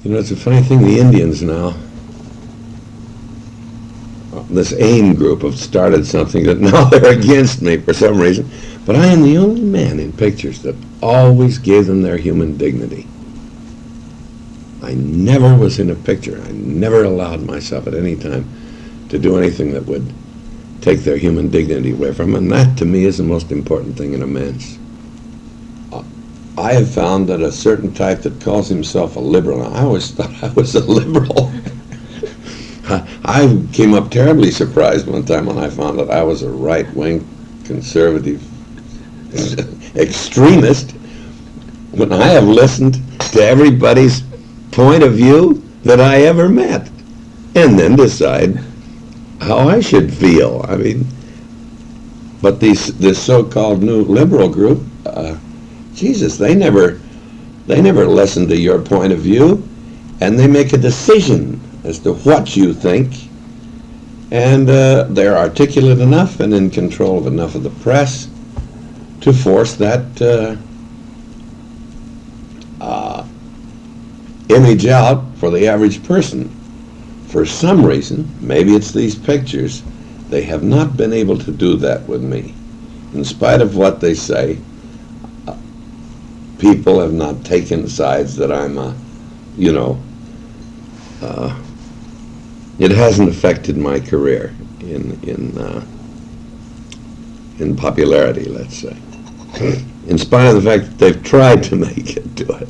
You know, it's a funny thing, the Indians now, this AIM group have started something that now they're against me for some reason, but I am the only man in pictures that always gave them their human dignity. I never was in a picture, I never allowed myself at any time to do anything that would take their human dignity away from them, and that to me is the most important thing in a man's. I have found that a certain type that calls himself a liberal, I always thought I was a liberal. I came up terribly surprised one time when I found that I was a right-wing conservative extremist, when I have listened to everybody's point of view that I ever met, and then decide how I should feel. I mean, but this so-called new liberal group, Jesus, they never listen to your point of view, and they make a decision as to what you think, and they're articulate enough and in control of enough of the press to force that image out for the average person. For some reason, maybe it's these pictures, they have not been able to do that with me. In spite of what they say, people have not taken sides that I'm it hasn't affected my career in popularity, let's say, in spite of the fact that they've tried to make it do it.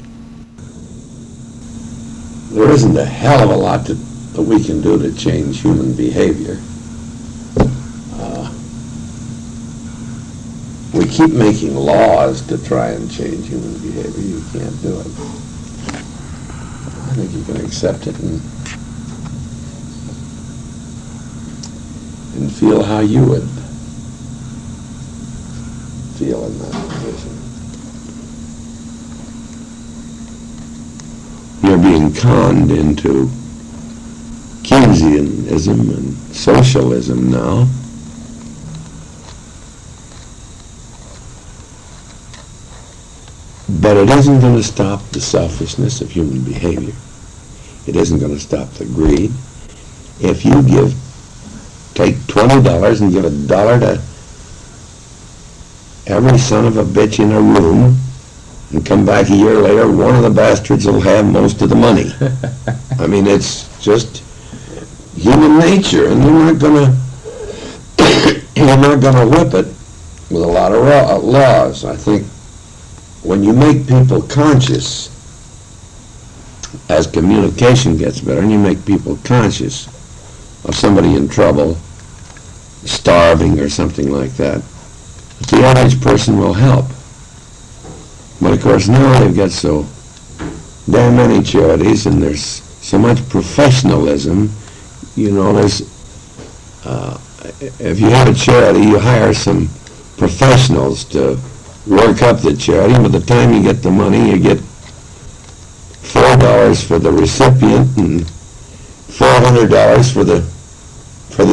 There isn't a hell of a lot that we can do to change human behavior. We keep making laws to try and change human behavior. You can't do it. I think you can accept it and feel how you would feel in that position. You're being conned into Keynesianism and socialism now. But it isn't going to stop the selfishness of human behavior. It isn't going to stop the greed. If you take $20 and give $1 to every son of a bitch in a room, and come back a year later, one of the bastards will have most of the money. I mean, it's just human nature, and you're not going to whip it with a lot of laws. I think when you make people conscious, as communication gets better, and you make people conscious of somebody in trouble, starving or something like that, the average person will help. But of course now they've got so damn many charities, and there's so much professionalism. You know, there's if you have a charity, you hire some professionals to work up the charity, and by the time you get the money, you get $4 for the recipient and $400 for the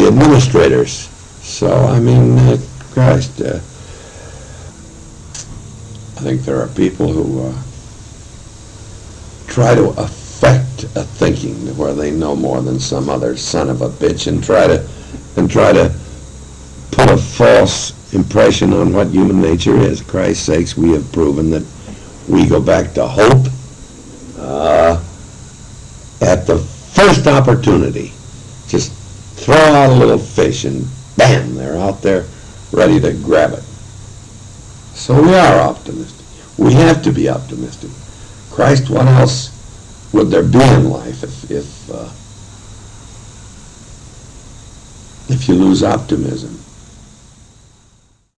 administrators. So I mean, Christ, I think there are people who try to affect a thinking where they know more than some other son of a bitch, and try to put a false impression on what human nature is. Christ's sakes, we have proven that we go back to hope at the first opportunity. Just throw out a little fish and bam, they're out there ready to grab it. So we are optimistic. We have to be optimistic. Christ, what else would there be in life if you lose optimism?